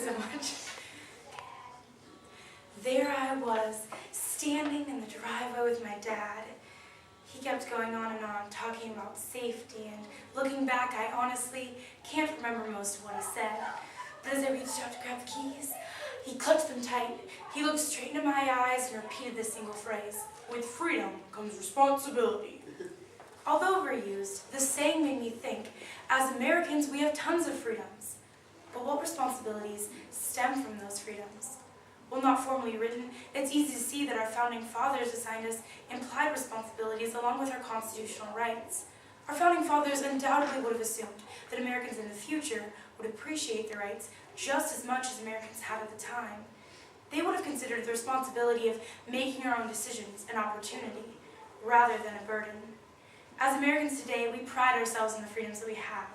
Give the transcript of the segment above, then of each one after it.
so much. There I was, standing in the driveway with my dad. He kept going on and on, talking about safety, and looking back, I honestly can't remember most of what he said. But as I reached out to grab the keys, he clutched them tight. He looked straight into my eyes and repeated this single phrase: "With freedom comes responsibility." Although overused, the saying made me think, as Americans, we have tons of freedoms. But what responsibilities stem from those freedoms? While not formally written, it's easy to see that our founding fathers assigned us implied responsibilities along with our constitutional rights. Our founding fathers undoubtedly would have assumed that Americans in the future would appreciate their rights just as much as Americans had at the time. They would have considered the responsibility of making our own decisions an opportunity, rather than a burden. As Americans today, we pride ourselves in the freedoms that we have,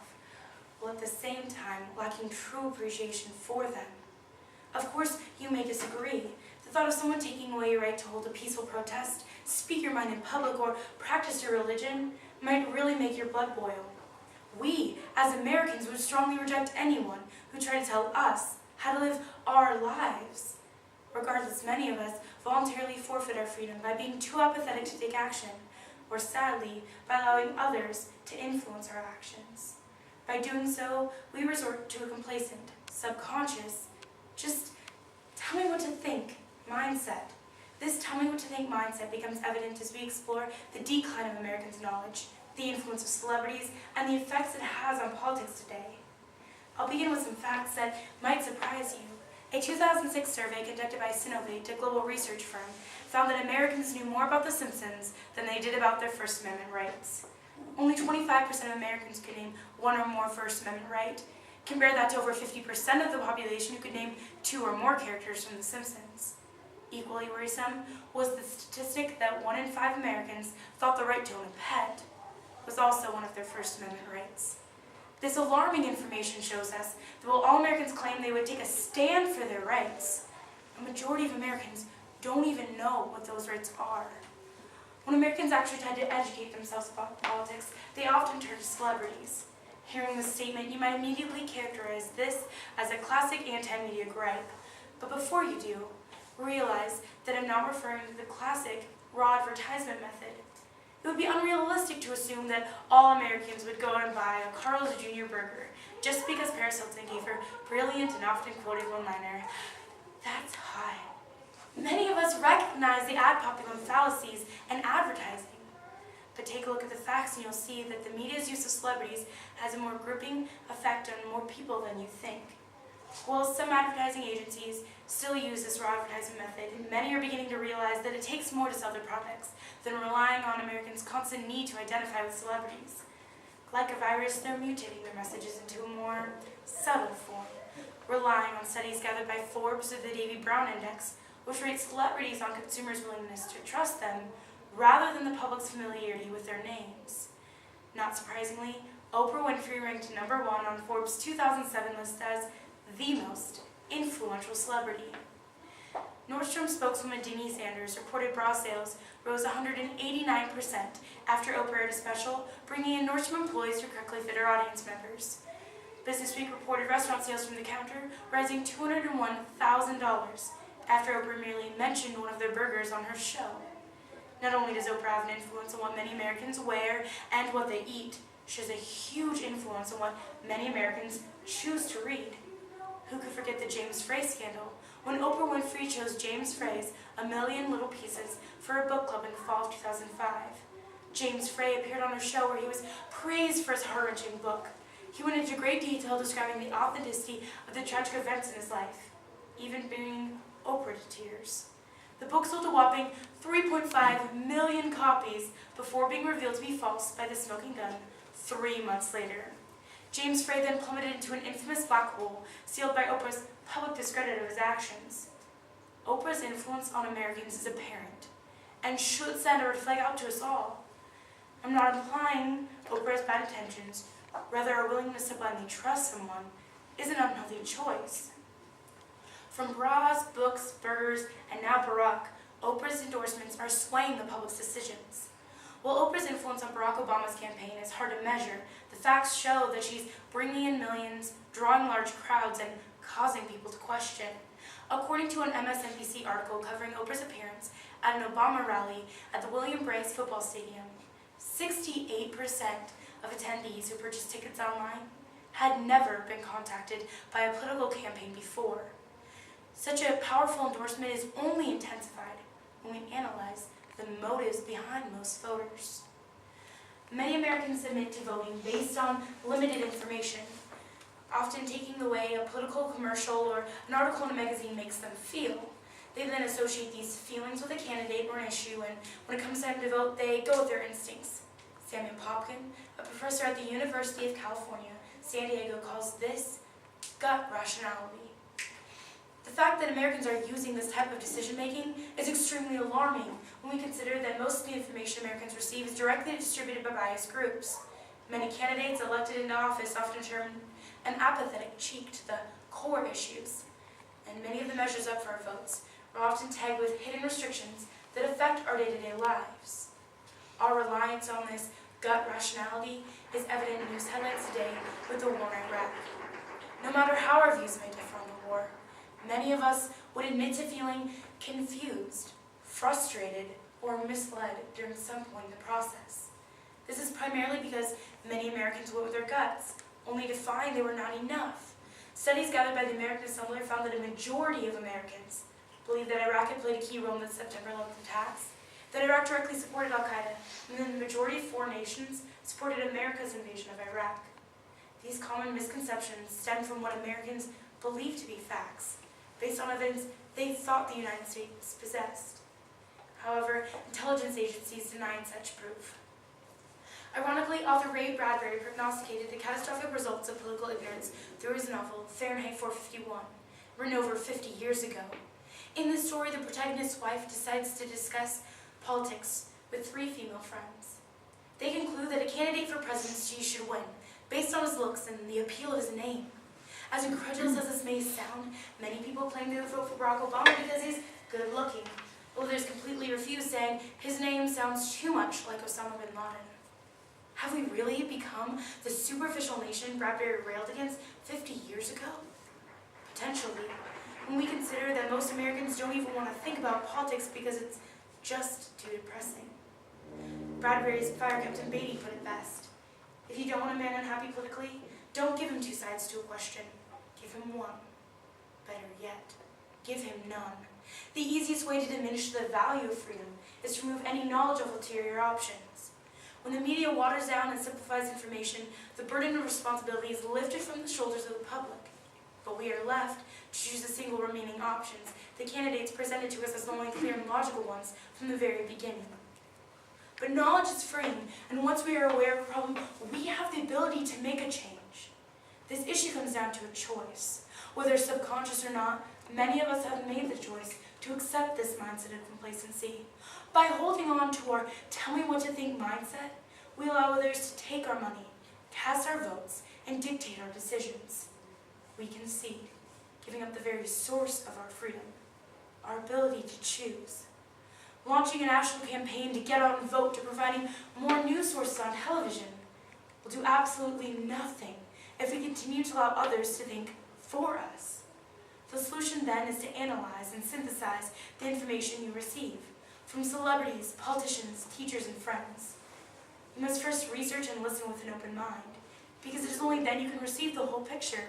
while at the same time lacking true appreciation for them. Of course, you may disagree. The thought of someone taking away your right to hold a peaceful protest, speak your mind in public, or practice your religion might really make your blood boil. We, as Americans, would strongly reject anyone who tried to tell us how to live our lives. Regardless, many of us voluntarily forfeit our freedom by being too apathetic to take action, or sadly, by allowing others to influence our actions. By doing so, we resort to a complacent, subconscious, just tell me what to think mindset. This tell me what to think mindset becomes evident as we explore the decline of Americans' knowledge, the influence of celebrities, and the effects it has on politics today. I'll begin with some facts that might surprise you. A 2006 survey conducted by Synovate, a global research firm, found that Americans knew more about The Simpsons than they did about their First Amendment rights. Only 25% of Americans could name one or more First Amendment right. Compare that to over 50% of the population who could name 2 or more characters from The Simpsons. Equally worrisome was the statistic that 1 in 5 Americans thought the right to own a pet was also one of their First Amendment rights. This alarming information shows us that while all Americans claim they would take a stand for their rights, a majority of Americans don't even know what those rights are. When Americans actually try to educate themselves about politics, they often turn to celebrities. Hearing this statement, you might immediately characterize this as a classic anti-media gripe. But before you do, realize that I'm not referring to the classic raw advertisement method. It would be unrealistic to assume that all Americans would go and buy a Carl's Jr. burger just because Paris Hilton gave her brilliant and often quoted one-liner, "That's high." Many of us recognize the ad populum fallacies in advertising. But take a look at the facts and you'll see that the media's use of celebrities has a more gripping effect on more people than you think. While some advertising agencies still use this raw advertising method, many are beginning to realize that it takes more to sell their products than relying on Americans' constant need to identify with celebrities. Like a virus, they're mutating their messages into a more subtle form, relying on studies gathered by Forbes or the Davy Brown Index, which rates celebrities on consumers' willingness to trust them, rather than the public's familiarity with their names. Not surprisingly, Oprah Winfrey ranked #1 on Forbes' 2007 list as the most influential celebrity. Nordstrom spokeswoman Denise Sanders reported bra sales rose 189% after Oprah aired a special, bringing in Nordstrom employees to correctly fit her audience members. Business Week reported restaurant sales from the counter rising $201,000 after Oprah merely mentioned one of their burgers on her show. Not only does Oprah have an influence on what many Americans wear and what they eat, she has a huge influence on what many Americans choose to read. Who could forget the James Frey scandal, when Oprah Winfrey chose James Frey's A Million Little Pieces for a book club in the fall of 2005. James Frey appeared on her show where he was praised for his heart-wrenching book. He went into great detail describing the authenticity of the tragic events in his life, even bringing Oprah to tears. The book sold a whopping 3.5 million copies before being revealed to be false by the smoking gun 3 months later. James Frey then plummeted into an infamous black hole, sealed by Oprah's public discredit of his actions. Oprah's influence on Americans is apparent, and should send a red flag out to us all. I'm not implying Oprah has bad intentions, rather our willingness to blindly trust someone is an unhealthy choice. From bras, books, burgers, and now Barack, Oprah's endorsements are swaying the public's decisions. While Oprah's influence on Barack Obama's campaign is hard to measure, the facts show that she's bringing in millions, drawing large crowds, and causing people to question. According to an MSNBC article covering Oprah's appearance at an Obama rally at the William Bryce Football Stadium, 68% of attendees who purchased tickets online had never been contacted by a political campaign before. Such a powerful endorsement is only intensified when we analyze the motives behind most voters. Many Americans submit to voting based on limited information, often taking the way a political commercial or an article in a magazine makes them feel. They then associate these feelings with a candidate or an issue, and when it comes time to vote, they go with their instincts. Samuel Popkin, a professor at the University of California, San Diego, calls this gut rationality. The fact that Americans are using this type of decision-making is extremely alarming when we consider that most of the information Americans receive is directly distributed by biased groups. Many candidates elected into office often turn an apathetic cheek to the core issues, and many of the measures up for our votes are often tagged with hidden restrictions that affect our day-to-day lives. Our reliance on this gut rationality is evident in news headlines today with the war in Iraq. No matter how our views may differ on the war, many of us would admit to feeling confused, frustrated, or misled during some point in the process. This is primarily because many Americans went with their guts, only to find they were not enough. Studies gathered by the American Assembly found that a majority of Americans believe that Iraq had played a key role in the September 11th attacks, that Iraq directly supported al-Qaeda, and that the majority of foreign nations supported America's invasion of Iraq. These common misconceptions stem from what Americans believe to be facts, based on evidence they thought the United States possessed. However, intelligence agencies denied such proof. Ironically, author Ray Bradbury prognosticated the catastrophic results of political ignorance through his novel Fahrenheit 451, written over 50 years ago. In this story, the protagonist's wife decides to discuss politics with 3 female friends. They conclude that a candidate for presidency should win, based on his looks and the appeal of his name. As incredulous as this may sound, many people claim they would vote for Barack Obama because he's good-looking. Others completely refuse, saying his name sounds too much like Osama bin Laden. Have we really become the superficial nation Bradbury railed against 50 years ago? Potentially, when we consider that most Americans don't even want to think about politics because it's just too depressing. Bradbury's Fire Captain Beatty put it best. If you don't want a man unhappy politically, don't give him 2 sides to a question. Give him one. Better yet, give him none. The easiest way to diminish the value of freedom is to remove any knowledge of ulterior options. When the media waters down and simplifies information, the burden of responsibility is lifted from the shoulders of the public. But we are left to choose the single remaining options, the candidates presented to us as the only clear and logical ones from the very beginning. But knowledge is freeing, and once we are aware of a problem, we have the ability to make a change. This issue comes down to a choice. Whether subconscious or not, many of us have made the choice to accept this mindset of complacency. By holding on to our tell me what to think mindset, we allow others to take our money, cast our votes, and dictate our decisions. We concede, giving up the very source of our freedom, our ability to choose. Launching a national campaign to get out and vote, to providing more news sources on television, will do absolutely nothing if we continue to allow others to think for us. The solution then is to analyze and synthesize the information you receive from celebrities, politicians, teachers, and friends. You must first research and listen with an open mind, because it is only then you can receive the whole picture.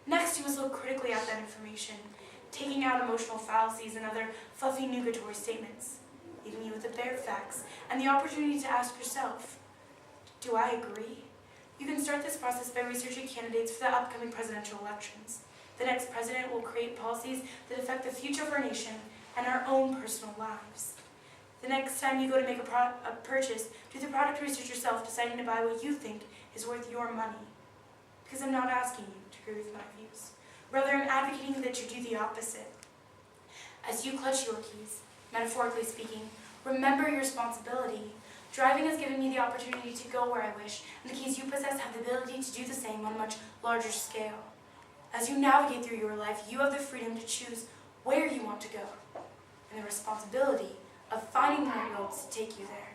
Next, you must look critically at that information, taking out emotional fallacies and other fluffy nugatory statements, leaving you with the bare facts and the opportunity to ask yourself, do I agree? You can start this process by researching candidates for the upcoming presidential elections. The next president will create policies that affect the future of our nation and our own personal lives. The next time you go to make a purchase, do the product research yourself, deciding to buy what you think is worth your money. Because I'm not asking you to agree with my views. Rather, I'm advocating that you do the opposite. As you clutch your keys, metaphorically speaking, remember your responsibility. Driving has given me the opportunity to go where I wish, and the keys you possess have the ability to do the same on a much larger scale. As you navigate through your life, you have the freedom to choose where you want to go, and the responsibility of finding the right roads to take you there.